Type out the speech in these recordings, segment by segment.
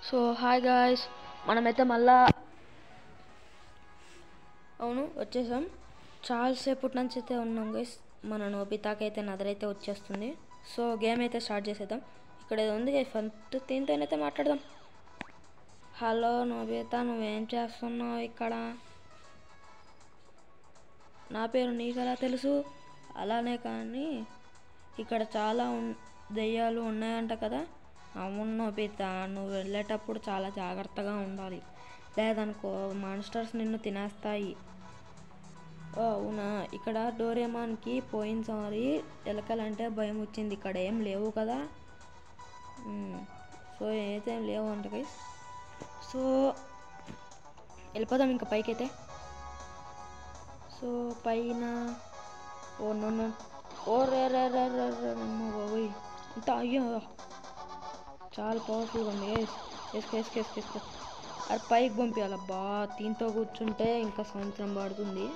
So hi guys, మనమైతే మళ్ళా వచ్చేసాం. చాలాసేపటి నుంచి అయితే ఉన్నాం గైస్. మన నోబితాకి అయితే నదరైతే వచ్చేస్తుంది. సో గేమ్ అయితే స్టార్ట్ చేసేద్దాం. ఇక్కడ ఏదో ఉంది గైస్, ఫస్ట్ దీంతోనైతే మాట్లాడదాం. హలో నోబితా, నువ్వేం చేస్తున్నావు ఇక్కడ? నా పేరు నీకెలా తెలుసు? అలానే కానీ ఇక్కడ చాలా దెయ్యాలు ఉన్నాయంట కదా. అవును నోబితా, నువ్వు వెళ్ళేటప్పుడు చాలా జాగ్రత్తగా ఉండాలి, లేదనుకో మాన్స్టర్స్ నిన్ను తినేస్తాయి. అవునా, ఇక్కడ డోరేమాన్కి పోయినసారి ఎలకలంటే భయం వచ్చింది, ఇక్కడ ఏం లేవు కదా. సో అయితే ఏం లేవు అంట గైస్. సో వెళ్ళిపోదాం ఇంకా పైకైతే. సో పైన ఓ రే రే రే రే బాబోయ్, ఇంత అయ్యో చాలా పవర్ఫుల్గా ఉంది గైస్. వేసుకో అది పైకి పంపించాలబ్బా. దీంతో కూర్చుంటే ఇంకా సంవత్సరం పడుతుంది.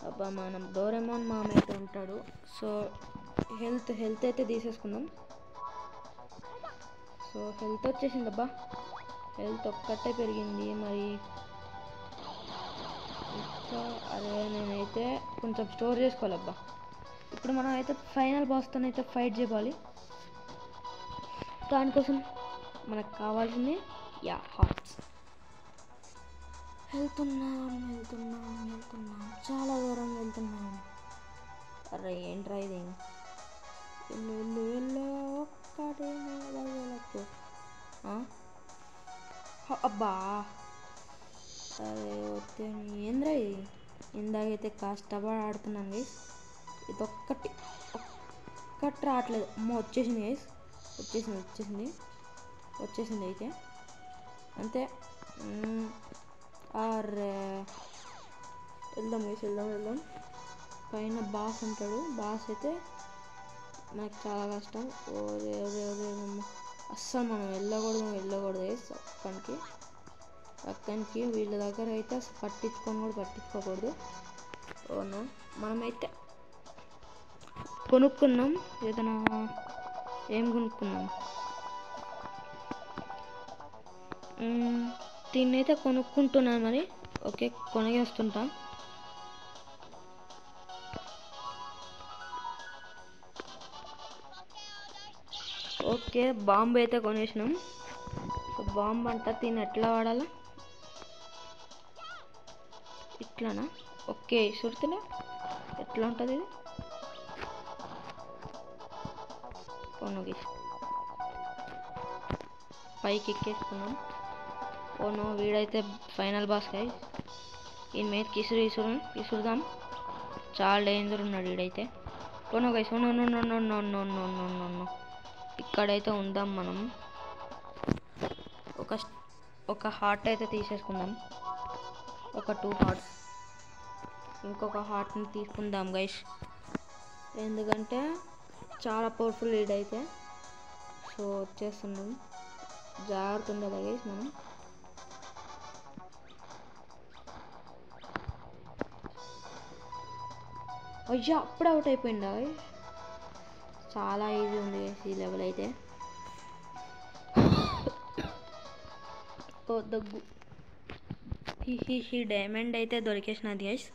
అబ్బా, మనం డోరేమాన్ మామ అయితే ఉంటాడు. సో హెల్త్ అయితే తీసేసుకుందాం. సో హెల్త్ వచ్చేసింది అబ్బా, హెల్త్ ఒక్కటే పెరిగింది. మరి ఇంకా అరే నేనైతే కొంచెం స్టోర్ చేసుకోవాలబ్బా. ఇప్పుడు మనం అయితే ఫైనల్ బాస్తో అయితే ఫైట్ చేయాలి. దానికోసం మనకు కావాల్సింది హార్ట్స్. వెళ్తున్నాం చాలా దూరం వెళ్తున్నాం. అరే ఏంట్రా ఇది? వెళ్ళు ఒక్కటే అబ్బా. అరే వస్తే ఏంద్రా ఇది? ఇందాకైతే కష్టపడి ఆడుతున్నాను గైస్, ఇదొక్కటి రావట్లేదు. అమ్మ వచ్చేసింది గైస్, వచ్చేసింది అయితే అంతే. అరే వెళ్దాం గైస్, వెళ్దాం. పైన బాస్ ఉంటాడు. బాస్ అయితే మనకు చాలా కష్టం. ఓరే అస్సలు మనం వెళ్ళకూడదు గైస్ పక్కనికి. వీళ్ళ దగ్గర అయితే పట్టించుకోకూడదు. ఓను మనమైతే కొనుక్కున్నాం. ఏదైనా ఏం కొనుక్కున్నాం? దీన్ని అయితే కొనుక్కుంటున్నాను. మరి ఓకే, కొనేస్తుంటా. ఓకే, బాంబు అయితే కొనేసినాం. బాంబు అంట, దీన్ని ఎట్లా వాడాలా? ఇట్లానా? ఓకే, సుర్తిలో ఎట్లా ఉంటుంది ఇది? కొనుగి పైకి ఎక్కేసుకున్నాం. ఓనో వీడైతే ఫైనల్ బాస్ గైస్. ఈయన మీద ఇసురుదాం. చాలా డేంజర్ ఉన్నాడు వీడైతే. ఓనో గైస్, ఇక్కడైతే ఉందాం మనం. ఒక హార్ట్ అయితే తీసేసుకుందాం, ఒక 2 హార్ట్స్. ఇంకొక హార్ట్ని తీసుకుందాం గైస్, ఎందుకంటే చాలా పవర్ఫుల్ వీడైతే. సో వచ్చేస్తున్నాం, జాగ్రత్త ఉండాలి గైస్ మనం. అయ్యా, అప్పుడే అవుట్ అయిపోయిందా? చాలా ఈజీ ఉంది గైస్ ఈ లెవెల్ అయితే. ఓ దగ్గు. డైమండ్ అయితే దొరికేసినది గైస్.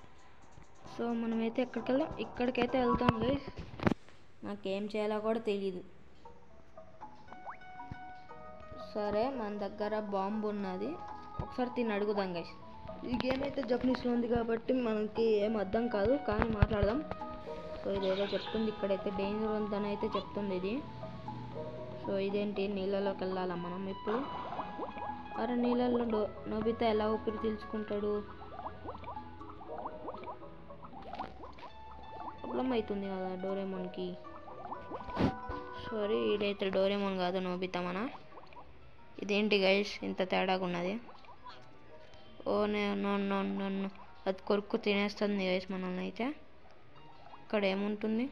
సో మనమైతే ఇక్కడికైతే వెళ్తాం గైస్. నాకేం చేయాలో కూడా తెలియదు. సరే, మన దగ్గర బాంబు ఉన్నది, ఒకసారి తిని అడుగుదాం గైస్. ఈ గేమ్ అయితే జపనీస్లో ఉంది కాబట్టి మనకి ఏం అర్థం కాదు, కానీ మాట్లాడదాం. సో ఇదేదో చెప్తుంది, ఇక్కడైతే డేంజర్ ఉందని అయితే చెప్తుంది ఇది. సో ఇదేంటి, నీళ్ళలోకి వెళ్ళాలా మనం ఇప్పుడు? అరే నీళ్ళల్లో నోబితా ఎలా ఊపిరి పీల్చుకుంటాడు? ప్రాబ్లం అవుతుంది కదా డోరేమోన్కి. సారీ, ఇదైతే డోరేమోన్ కాదు, నోబితా మన. ఇదేంటి గైస్ ఇంత తేడాగా ఉన్నది? ఓ నో, అది కొరుక్కు తినేస్తుంది గైస్ మనల్ని అయితే. ఇక్కడ ఏముంటుంది?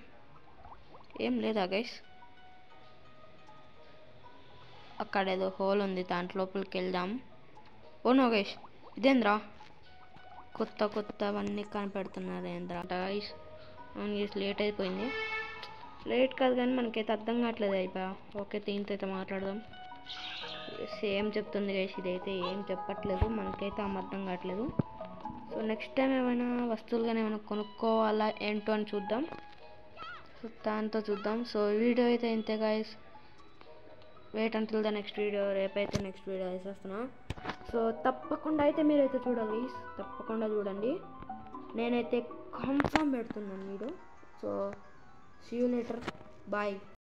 ఏం లేదా గైస్? అక్కడ ఏదో హోల్ ఉంది, దాంట్లోపలికి వెళ్దాం. ఓ నో గైస్, ఇదేంద్రా కొత్తవన్నీ కనిపెడుతున్నారు ఏంద్రా గైస్? లేట్ అయిపోయింది. లేట్ కాదు కానీ మనకైతే అర్థం కావట్లేదు అయిపోయా. ఓకే, దీంతో అయితే మాట్లాడదాం. సేమ్ చెప్తుంది గైస్, ఇదైతే ఏం చెప్పట్లేదు, మనకైతే అర్థం కావట్లేదు. సో నెక్స్ట్ టైం ఏమైనా వస్తువులు కానీ ఏమైనా కొనుక్కోవాలా ఏంటో అని చూద్దాం. సో దాంతో చూద్దాం. సో వీడియో అయితే ఇంతే guys, wait until the next video. రేపైతే నెక్స్ట్ వీడియో వేసేస్తున్నా. సో తప్పకుండా అయితే మీరైతే చూడాలి, తప్పకుండా చూడండి. నేనైతే కన్ఫర్మ్ పెడుతున్నాను video. So see you later, bye.